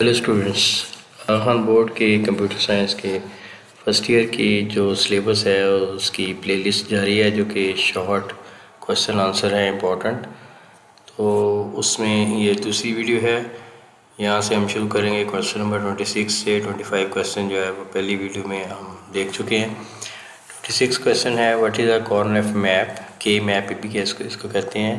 Hello students, Khan board کے computer science کے first year کی جو سلیبس ہے اس کی پلے لسٹ جاری ہے، جو کہ شارٹ کوشچن آنسر ہے امپورٹنٹ. تو اس میں یہ دوسری ویڈیو ہے. یہاں سے ہم شروع کریں گے کوشچن نمبر 26 سے 25 کوشچن جو ہے وہ پہلی ویڈیو میں ہم دیکھ چکے ہیں. 26 کوشچن ہے what is a Karnaugh map. K map بھی اس کو کہتے ہیں.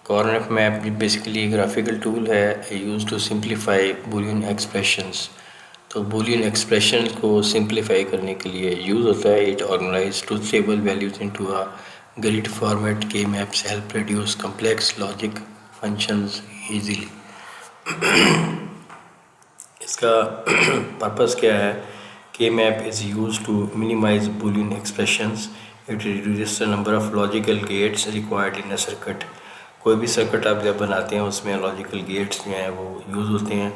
Karnaugh map basically graphical tool ہے use to simplify Boolean expressions. تو بولین ایکسپریشن کو سمپلیفائی کرنے کے لیے یوز ہوتا ہے. It organize truth table values into a grid format. K maps help reduce complex logic functions easily. اس کا پرپس کیا ہے؟ K map is use to minimize Boolean expressions. It reduces the number of logical gates required in a circuit. کوئی بھی circuit آپ جب بناتے ہیں اس میں لاجیکل گیٹس جو ہیں وہ یوز ہوتے ہیں،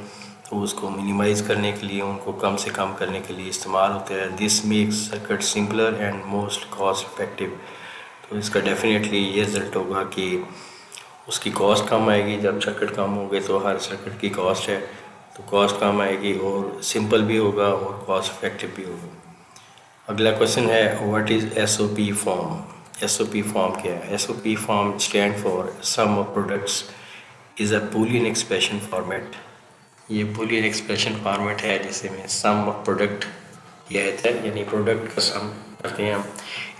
تو اس کو منیمائز کرنے کے لیے، ان کو کم سے کم کرنے کے لیے استعمال ہوتا ہے. This makes circuit سمپلر and most cost effective. تو اس کا ڈیفینیٹلی یہ رزلٹ ہوگا کہ اس کی کاسٹ کم آئے گی. جب سرکٹ کم ہو گئے تو ہر سرکٹ کی کاسٹ ہے تو کاسٹ کم آئے گی، اور سمپل بھی ہوگا اور کاسٹ افیکٹو بھی ہوگا. اگلا کوشچن ہے what is S O P form. S O P form کیا ہے؟ S O P form stand for some of products is a Boolean expression format. یہ بولین ایکسپریشن فارمیٹ ہے جسے میں سم آف پروڈکٹ کیا جاتا ہے، یعنی پروڈکٹ کا سم کرتے ہیں ہم.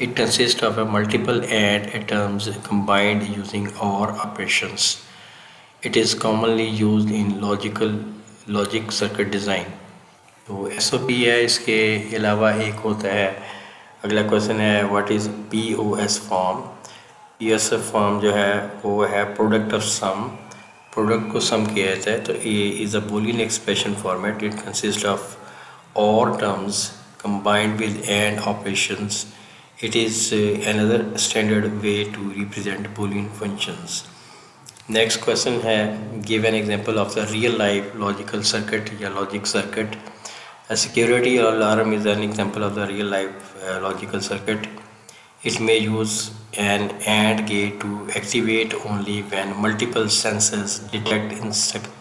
It consist of a multiple and terms combined using or operations. It is commonly used in logic circuit design. تو ایس او پی ہے. اس کے علاوہ ایک ہوتا ہے، اگلا کوشچن ہے what is P O S form. P O S form جو ہے وہ ہے پروڈکٹ آف سم. پروڈکٹ کو سم کیا جاتا ہے. تو یہ is a Boolean expression format. It consist of or terms combined with and operations. It is another standard way to represent Boolean functions. Next question ہے give an example of the real life logical circuit یا logic circuit. A security alarm is an example of the real life logical circuit. It may use an AND gate to activate only when multiple sensors detect instructions.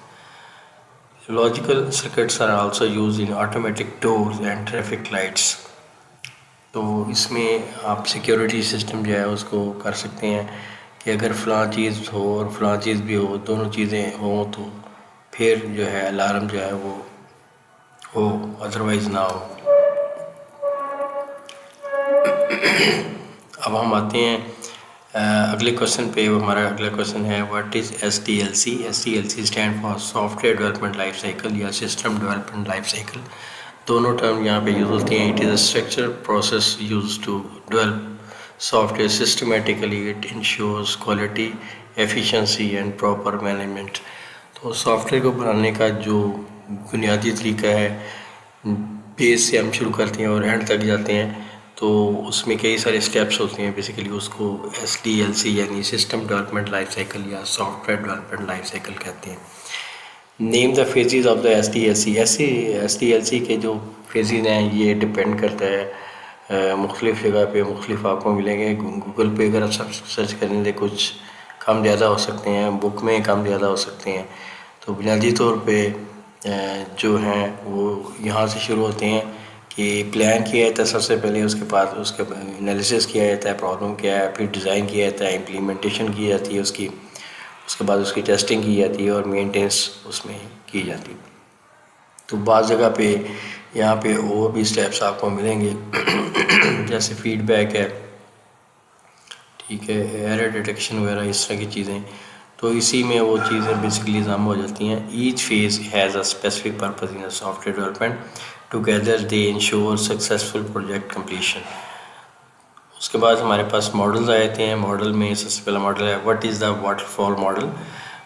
Logical circuits are also used in automatic doors and traffic lights. تو اس میں آپ security system جو ہے اس کو کر سکتے ہیں کہ اگر فلاں چیز ہو اور فلاں چیز بھی ہو، دونوں چیزیں ہوں تو پھر جو ہے الارم جو ہے وہ ہو، ادروائز نہ ہو. اب ہم آتے ہیں اگلے کوشچن پہ. ہمارا اگلا کوشچن ہے what is S D L C. S D L C stand for software development life cycle یا سسٹم ڈیولپمنٹ لائف سائیکل. دونوں ٹرم یہاں پہ یوز ہوتی ہیں. It is a structure process use to develop software systematically. It ensures quality, efficiency and proper management. تو software کو بنانے کا جو بنیادی طریقہ ہے، بیس سے ہم شروع کرتے ہیں اور اینڈ تک جاتے ہیں، تو اس میں کئی سارے اسٹیپس ہوتے ہیں. بیسیکلی اس کو ایس ڈی ایل سی یعنی سسٹم ڈیولپمنٹ لائف سائیکل یا software development life cycle کہتے ہیں. Name the phases of the S D L C. S D L C کے جو فیزز ہیں یہ ڈپینڈ کرتا ہے مختلف جگہ پہ مختلف آپ کو ملیں گے. گوگل پہ اگر آپ سرچ کریں گے کچھ کم زیادہ ہو سکتے ہیں، بک میں کم زیادہ ہو سکتے ہیں. تو بنیادی طور پہ جو ہیں وہ یہاں سے شروع ہوتے ہیں کہ پلان کیا جاتا ہے سب سے پہلے، اس کے بعد اس کا انالیسس کیا جاتا ہے پرابلم کیا ہے، پھر ڈیزائن کیا جاتا ہے، امپلیمنٹیشن کی جاتی ہے اس کی، اس کے بعد اس کی ٹیسٹنگ کی جاتی ہے اور مینٹینس اس میں کی جاتی ہے. تو بعض جگہ پہ یہاں پہ اور بھی اسٹیپس آپ کو ملیں گے جیسے فیڈ بیک ہے، ٹھیک ہے، ایرر ڈیٹیکشن وغیرہ اس طرح کی چیزیں. تو اسی میں وہ چیزیں بیسکلی ضم ہو جاتی ہیں. Each phase has a specific purpose in software development. Together they ensure successful project completion. اس کے بعد ہمارے پاس ماڈلز آ جاتے ہیں. ماڈل میں سب سے پہلا ماڈل ہے what is the waterfall model.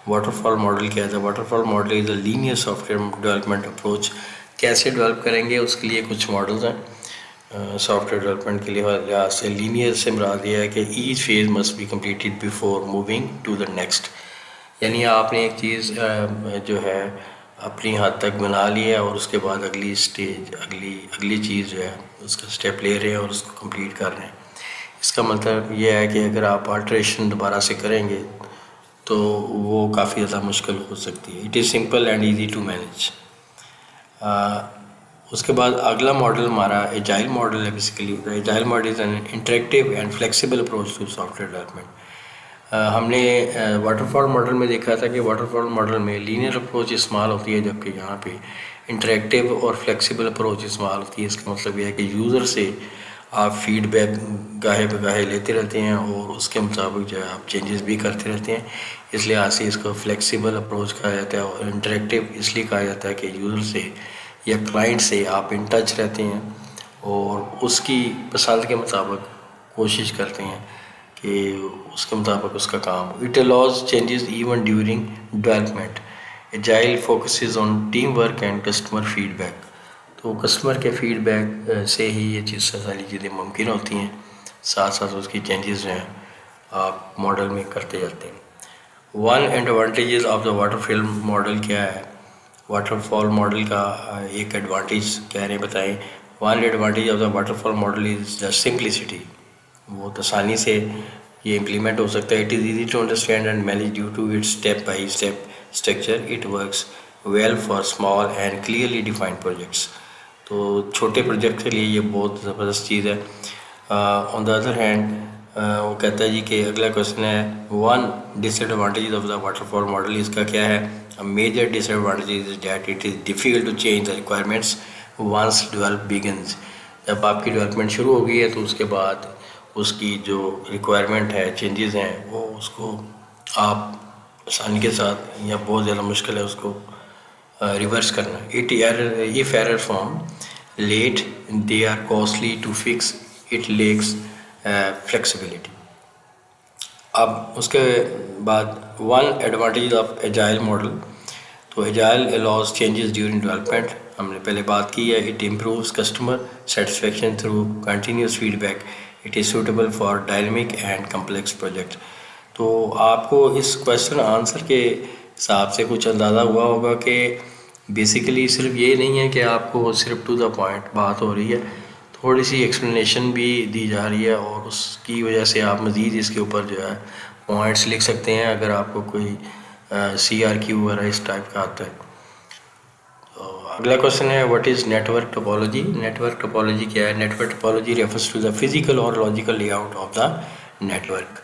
Water fall model کیا ہے؟ Water fall model is a linear soft where development approach. کیسے ڈیولپ کریں گے اس کے لیے کچھ ماڈلز ہیں سافٹ ویئر ڈیولپمنٹ کے لحاظ سے. لینئر سے مراد یہ ہے کہ each phase must be completed before moving to the next. یعنی آپ نے ایک چیز جو ہے اپنی حد تک بنا لی ہے اور اس کے بعد اگلی اسٹیج اگلی چیز جو ہے اس کا اسٹیپ لے رہے ہیں اور اس کو کمپلیٹ کر رہے ہیں. اس کا مطلب یہ ہے کہ اگر آپ آلٹریشن دوبارہ سے کریں گے تو وہ کافی زیادہ مشکل ہو سکتی ہے. It is simple and easy to manage. اس کے بعد اگلا ماڈل ہمارا ایجائل ماڈل ہے. Basically agile model is an interactive and flexible approach to software development. ہم نے واٹر فال ماڈل میں دیکھا تھا کہ واٹر فال ماڈل میں لینئر اپروچ استعمال ہوتی ہے، جبکہ یہاں پہ انٹریکٹیو اور فلیکسیبل اپروچ استعمال ہوتی ہے. اس کا مطلب یہ ہے کہ یوزر سے آپ فیڈ بیک گاہے بگاہے لیتے رہتے ہیں اور اس کے مطابق جو ہے آپ چینجز بھی کرتے رہتے ہیں. اس لحاظ سے اس کو فلیکسیبل اپروچ کہا جاتا ہے، اور انٹریکٹیو اس لیے کہا جاتا ہے کہ یوزر سے یا کلائنٹ سے آپ ان ٹچ رہتے ہیں اور اس کی پسند کے مطابق کوشش کرتے ہیں کہ اس کے مطابق اس کا کام. It allows changes even during development. Agile focuses on teamwork and customer feedback. تو کسٹمر کے فیڈ بیک سے ہی یہ ساری چیزیں ممکن ہوتی ہیں، ساتھ ساتھ اس کی چینجز جو ہیں آپ ماڈل میں کرتے جاتے ہیں. One advantages of the waterfall model کیا ہے؟ واٹر فال ماڈل کا ایک ایڈوانٹیج کہہ رہے ہیں بتائیں. One advantage of the waterfall model is the simplicity. بہت آسانی سے یہ امپلیمنٹ ہو سکتا ہے. It is easy to understand and manage due to it step by step structure. It works well for small and clearly defined projects. تو چھوٹے project کے لیے یہ بہت زبردست چیز ہے. آن دا ادر ہینڈ وہ کہتا ہے جی کہ اگلا کوشچن ہے one disadvantage of the waterfall model. اس کا کیا ہے؟ Major disadvantage is that it is difficult to change the requirements once develop begins. جب آپ کی ڈیولپمنٹ شروع ہو گئی ہے تو اس کے بعد اس کی جو ریکوائرمنٹ ہے، چینجز ہیں، وہ اس کو آپ آسانی کے ساتھ یا بہت زیادہ مشکل ہے اس کو ریورس کرنا. if error form late they are costly to fix. it lacks flexibility. اب اس کے بعد one advantage of agile model. تو agile allows changes during development. ہم نے پہلے بات کی ہے. it improves customer satisfaction through continuous feedback. it is suitable for dynamic and complex projects. تو آپ کو اس کویشچن آنسر کے حساب سے کچھ اندازہ ہوا ہوگا کہ بیسیکلی صرف یہ نہیں ہے کہ آپ کو صرف ٹو دا پوائنٹ بات ہو رہی ہے، تھوڑی سی ایکسپلینیشن بھی دی جا رہی ہے، اور اس کی وجہ سے آپ مزید اس کے اوپر جو ہے پوائنٹس لکھ سکتے ہیں اگر آپ کو کوئی CRQ وغیرہ اس ٹائپ کا آتا ہے. اگلا کوشچن ہے what is network topology. Network topology کیا ہے؟ Network topology refers to the physical or logical layout of the network.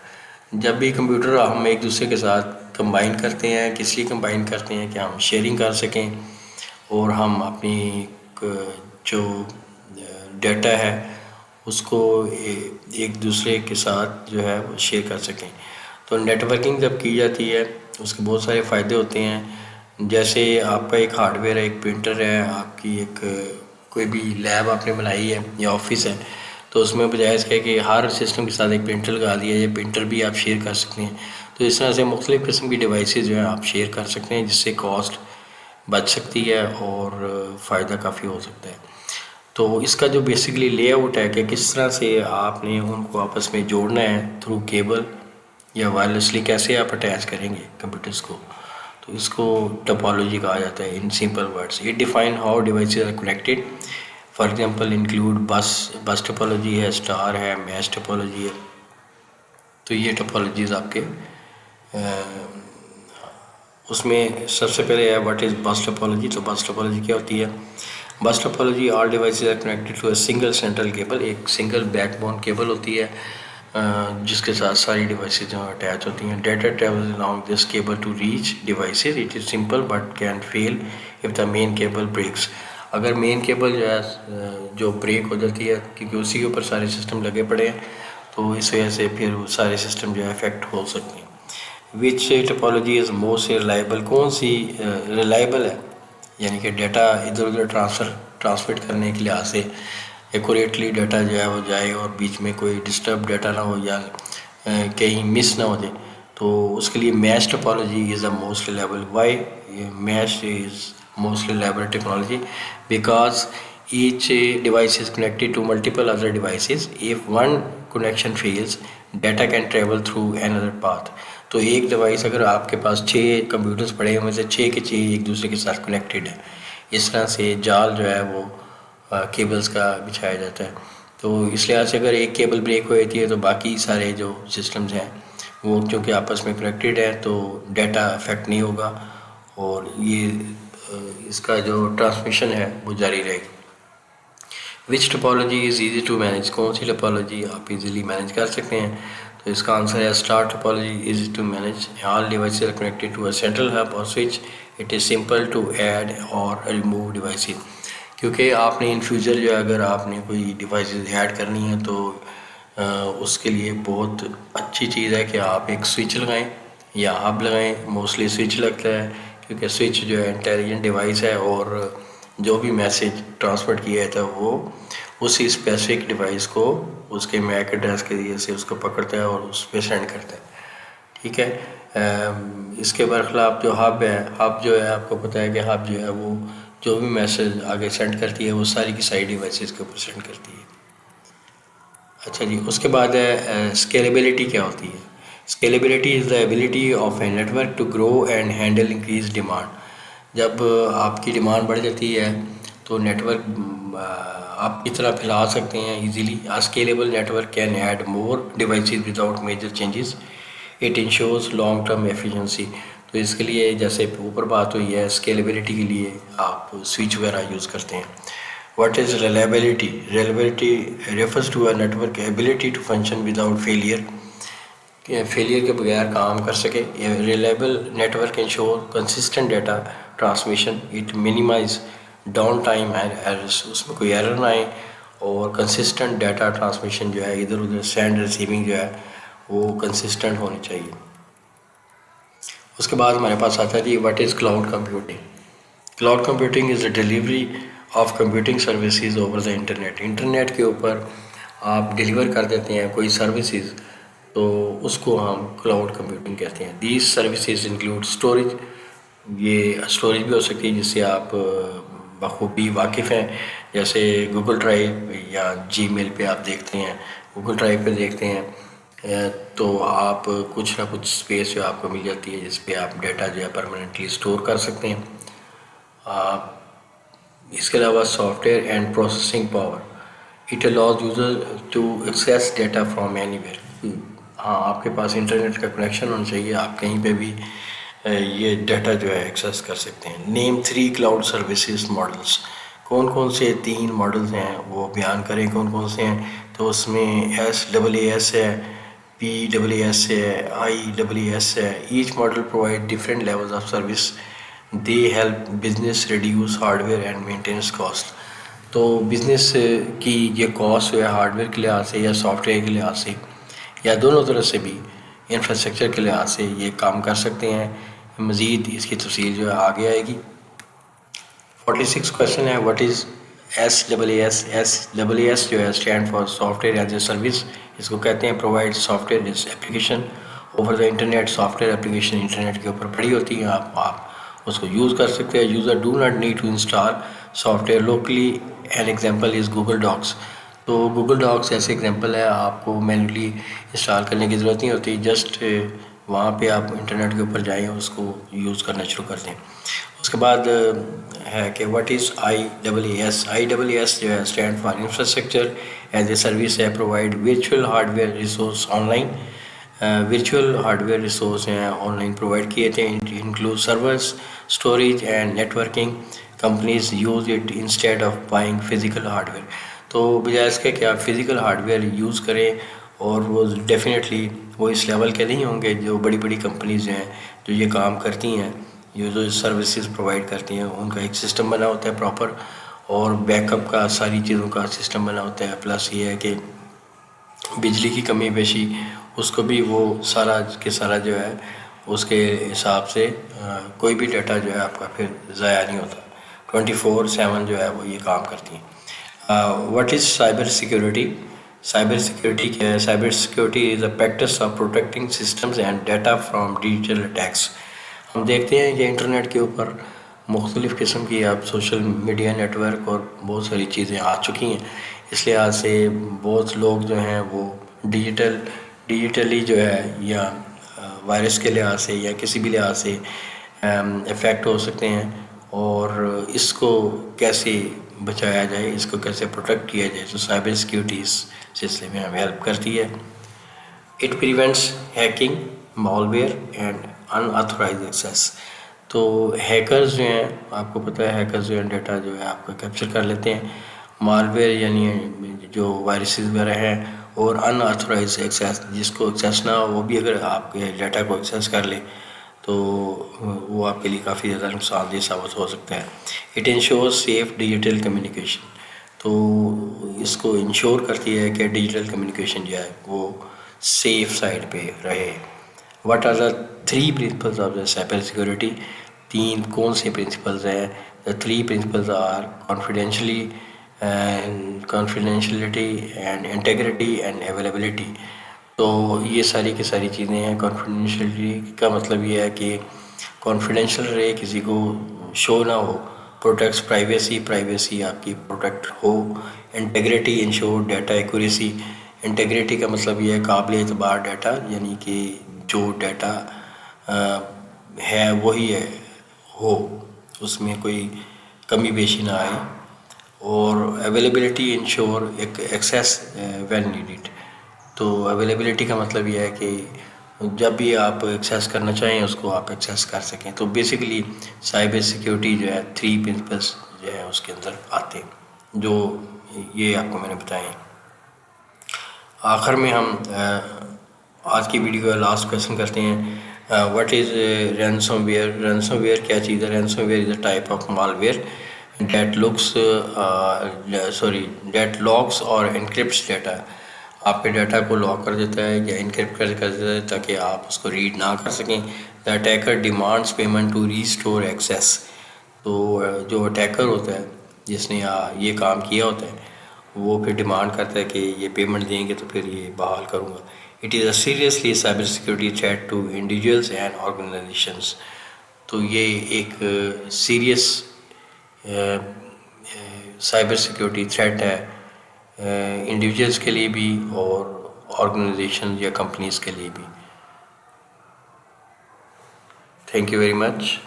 جب بھی کمپیوٹر ہم ایک دوسرے کے ساتھ کمبائن کرتے ہیں، کس لیے کمبائن کرتے ہیں کہ ہم شیئرنگ کر سکیں اور ہم اپنی جو ڈیٹا ہے اس کو ایک دوسرے کے ساتھ جو ہے وہ شیئر کر سکیں. تو نیٹ ورکنگ جب کی جاتی ہے اس کے بہت سارے فائدے ہوتے ہیں. جیسے آپ کا ایک ہارڈ ویئر ہے، ایک پرنٹر ہے، آپ کی ایک کوئی بھی لیب آپ نے بنائی ہے یا آفس ہے، تو اس میں بجائے اس کہ ہر سسٹم کے ساتھ ایک پرنٹر لگا دیا ہے، یہ پرنٹر بھی آپ شیئر کر سکتے ہیں. تو اس طرح سے مختلف قسم کی ڈیوائسز جو ہیں آپ شیئر کر سکتے ہیں، جس سے کاسٹ بچ سکتی ہے اور فائدہ کافی ہو سکتا ہے. تو اس کا جو بیسیکلی لے آؤٹ ہے کہ کس طرح سے آپ نے ان کو آپس میں جوڑنا ہے تھرو کیبل یا وائرلیسلی، کیسے آپ اٹیچ کریں گے کمپیوٹرز کو، تو اس کو ٹوپالوجی کہا جاتا ہے in simple words. It define how devices are connected. For example include bus topology ہے، اسٹار ہے، میش ٹوپالوجی ہے. تو یہ ٹوپالوجیز آپ کے اس میں سب سے پہلے ہے واٹ از بس ٹوپالوجی. تو بس ٹوپالوجی کیا ہوتی ہے؟ Bus topology all devices are connected to a single central cable. ایک سنگل بیک بون کیبل ہوتی ہے جس کے ساتھ ساری ڈیوائسز جو اٹیچ ہوتی ہیں. Data travels along this cable to reach devices. it is simple but can fail if the main cable breaks. اگر مین کیبل جو ہے جو بریک ہو جاتی ہے، کیونکہ اسی کے اوپر سارے سسٹم لگے پڑے ہیں، تو اس وجہ سے پھر سارے سسٹم جو ہے افیکٹ ہو سکتے ہیں. وچ ٹوپالوجی از موسٹ ریلائبل. کون سی ریلائبل ہے؟ یعنی کہ ڈیٹا ادھر ادھر ٹرانسمٹ کرنے کے لحاظ سے ایکوریٹلی ڈیٹا جو ہے وہ جائے اور بیچ میں کوئی ڈسٹرب ڈیٹا نہ ہو یا کہیں مس نہ ہو جائے. تو اس کے لیے mesh topology is the most reliable. Why mesh is most reliable technology? Because each device is connected to multiple other devices. if one connection fails, data can travel through another path. تو ایک device اگر آپ کے پاس 6 computers پڑے ہیں، میں سے 6 کے 6 ایک دوسرے کے ساتھ کنیکٹڈ ہیں. اس طرح سے جال جو ہے وہ کیبلز کا بچھایا جاتا ہے. تو اس لحاظ سے اگر ایک کیبل بریک ہو جاتی ہے تو باقی سارے جو سسٹمز ہیں وہ کیونکہ آپس میں کنیکٹڈ ہیں تو ڈیٹا افیکٹ نہیں ہوگا. اور یہ اس کا جو ٹرانسمیشن ہے وہ جاری رہے گی. Which topology is easy to manage? کون سی ٹپالوجی آپ ایزیلی مینیج کر سکتے ہیں؟ تو اس کا آنسر ہے star topology easy to manage. All devices are connected to a central hub or switch. It is simple to add or remove devices. کیونکہ آپ نے ان فیوچر جو ہے اگر آپ نے کوئی ڈیوائسز ایڈ کرنی ہے تو اس کے لیے بہت اچھی چیز ہے کہ آپ ایک سوئچ لگائیں یا ہب لگائیں. موسٹلی سوئچ لگتا ہے کیونکہ سوئچ جو ہے انٹیلیجنٹ ڈیوائس ہے اور جو بھی میسیج ٹرانسفر کیا جاتا ہے وہ اسی اسپیسیفک ڈیوائس کو اس کے میک ایڈریس کے ذریعے سے اس کو پکڑتا ہے اور اس پہ سینڈ کرتا ہے. ٹھیک ہے. اس کے برخلاف جو ہب ہے، ہب جو ہے آپ کو پتہ ہے کہ ہب جو ہے وہ جو بھی میسیج آگے سینڈ کرتی ہے وہ ساری کی ساری ڈیوائسز کے اوپر سینڈ کرتی ہے. اچھا جی، اس کے بعد ہے اسکیلیبلٹی. کیا ہوتی ہے scalability? Is the ability of a network to grow and handle increase demand. جب آپ کی ڈیمانڈ بڑھ جاتی ہے تو نیٹورک آپ اتنا پھیلا سکتے ہیں easily. Scalable network can add more devices without major changes. It ensures long term efficiency. تو اس کے لیے جیسے اوپر بات ہوئی ہے اسکیلیبلٹی کے لیے آپ سوئچ وغیرہ یوز کرتے ہیں. What is reliability? Reliability refers to a network ability to function without failure. Failure کے بغیر کام کر سکے. Reliable network ensure consistent data transmission. It minimize downtime and errors. اس میں کوئی ایرر نہ آئے اور کنسسٹنٹ ڈیٹا ٹرانسمیشن جو ہے ادھر ادھر سینڈ ریسیونگ جو ہے وہ کنسسٹنٹ ہونی چاہیے. اس کے بعد ہمارے پاس آتا ہے جی what is cloud computing. Cloud computing is a delivery of computing services over the internet. Internet کے اوپر آپ ڈیلیور کر دیتے ہیں کوئی سروسز تو اس کو ہم کلاؤڈ کمپیوٹنگ کہتے ہیں. These services include storage. یہ اسٹوریج بھی ہو سکتی ہے جس سے آپ بخوبی واقف ہیں، جیسے گوگل ڈرائیو یا جی میل پہ آپ دیکھتے ہیں، گوگل ڈرائیو پہ دیکھتے ہیں تو آپ کچھ نہ کچھ اسپیس جو آپ کو مل جاتی ہے جس پہ آپ ڈیٹا جو ہے پرماننٹلی اسٹور کر سکتے ہیں. اس کے علاوہ software and processing power. It allows user to access data from anywhere. ہاں، آپ کے پاس انٹرنیٹ کا کنیکشن ہونا چاہیے، آپ کہیں پہ بھی یہ ڈیٹا جو ہے ایکسیس کر سکتے ہیں. نیم 3 کلاؤڈ سروسز ماڈلس. کون کون سے 3 ماڈلز ہیں وہ بیان کریں کون کون سے ہیں. تو اس میں SaaS ہے، PaaS ہے، IaaS ہے. Each model provide different levels of service. They help business reduce hardware and maintenance cost. تو بزنس کی یہ کاسٹ جو ہے ہارڈ ویئر کے لحاظ سے یا سافٹ ویئر کے لحاظ سے یا دونوں طرح سے بھی انفراسٹرکچر کے لحاظ سے یہ کام کر سکتے ہیں. مزید اس کی تفصیل جو ہے آگے آئے گی. 46 کویشچن ہے واٹ از SaaS. SaaS جو ہے stand for software as a service. اس کو کہتے ہیں provide software application over the internet. Software application internet کے اوپر پڑی ہوتی ہیں، آپ اس کو یوز کر سکتے ہیں. User do not need to install software locally. An example is Google Docs. تو گوگل ڈاکس ایسے ایگزامپل ہے، آپ کو مینولی انسٹال کرنے کی ضرورت نہیں ہوتی، جسٹ وہاں پہ آپ انٹرنیٹ کے اوپر جائیں اس کو یوز کرنا شروع کر دیں. اس کے بعد ہے کہ واٹ از IaaS. IaaS جو ہے stand for infrastructure as a service ہے. Provide virtual hardware resource online. Virtual hardware resource ہیں آن لائن پرووائڈ کیے تھے. Include servers, storage and networking. Companies use it instead of buying physical hardware. تو بجائے اس کے کہ آپ physical hard where use کریں، اور وہ ڈیفینیٹلی وہ اس لیول کے نہیں ہوں گے جو بڑی بڑی کمپنیز ہیں جو یہ کام کرتی ہیں، جو سروسز پرووائڈ کرتی ہیں. ان کا ایک سسٹم بنا ہوتا ہے پراپر، اور بیک اپ کا ساری چیزوں کا سسٹم بنا ہوتا ہے. پلس یہ ہے کہ بجلی کی کمی بیشی اس کو بھی وہ سارا کے سارا جو ہے اس کے حساب سے کوئی بھی ڈیٹا جو ہے آپ کا پھر ضائع نہیں ہوتا. 24/7 جو ہے وہ یہ کام کرتی ہیں. What is cyber security. Cyber security کیا ہے؟ Cyber security is a practice of protecting systems and data from digital attacks. ہم دیکھتے ہیں کہ انٹرنیٹ کے اوپر مختلف قسم کی اب سوشل میڈیا نیٹورک اور بہت ساری چیزیں آ چکی ہیں. اس لحاظ سے بہت لوگ جو ہیں وہ ڈیجیٹلی جو ہے یا وائرس کے لحاظ سے یا کسی بھی لحاظ سے افیکٹ ہو سکتے ہیں. اور اس کو کیسے بچایا جائے، اس کو کیسے پروٹیکٹ کیا جائے، تو سائبر سیکیورٹی اس سلسلے میں ہمیں ہیلپ کرتی ہے. It prevents hacking, malware and unauthorized access. تو ہیکرز جو ہیں، آپ کو پتہ ہے ہیکرز جو ہیں ڈیٹا جو ہے آپ کا کیپچر کر لیتے ہیں. مالویئر یعنی جو وائرسز وغیرہ ہیں، اور ان آتھورائز ایکسیس، جس کو ایکسیس نہ ہو وہ بھی اگر آپ کے ڈیٹا کو ایکسیس کر لے تو وہ آپ کے لیے کافی زیادہ نقصان دہ ثابت ہو سکتا ہے. It ensure safe digital communication, تو اس کو انشور کرتی ہے کہ ڈیجیٹل کمیونیکیشن جو ہے وہ سیف سائڈ پہ رہے. What are the 3 principles of the cyber security? 3 کون سے پرنسپلز ہیں؟ The 3 principles are confidentiality and integrity and availability. تو یہ ساری کی ساری چیزیں ہیں. کانفیڈینشلٹی کا مطلب یہ ہے کہ کانفیڈینشیل رہے، کسی کو شو نہ ہو. پروٹیکٹس پرائیویسی آپ کی پروٹیکٹ ہو. Integrity ensure data accuracy. Integrity کا مطلب یہ ہے قابل اعتبار ڈیٹا، یعنی کہ جو ڈیٹا ہے وہی ہے ہو، اس میں کوئی کمی بیشی نہ آئے. اور availability ensure access when needed. تو اویلیبلٹی کا مطلب یہ ہے کہ جب بھی آپ ایکسیس کرنا چاہیں اس کو آپ ایکسیس کر سکیں. تو بیسیکلی سائبر سیکیورٹی جو ہے 3 پرنسپلس جو ہے اس کے اندر آتے ہیں، جو یہ آپ کو میں نے بتائے ہیں. آخر میں ہم آج کی ویڈیو کا لاسٹ کویشچن کرتے ہیں. What is ransom where? Ransom where کیا چیز ہے؟ Ransom where is a type of mall where that locks اور انکرپٹس ڈیٹا. آپ کے ڈیٹا کو لاک کر دیتا ہے یا انکرپٹ کر دیتا ہے تاکہ آپ اس کو ریڈ نہ کر سکیں. The attacker demands payment to restore access. تو جو اٹیکر ہوتا ہے جس نے یہ کام کیا ہوتا ہے وہ پھر ڈیمانڈ کرتا ہے کہ یہ پیمنٹ دیں گے تو پھر یہ بحال کروں گا. It is a seriously cyber security threat to individuals and organisations. تو یہ ایک سیریس سائبر سیکورٹی تھریٹ ہے انڈیویجولس کے لیے بھی اور آرگنائزیشن یا کمپنیز کے لیے بھی. Thank you very much.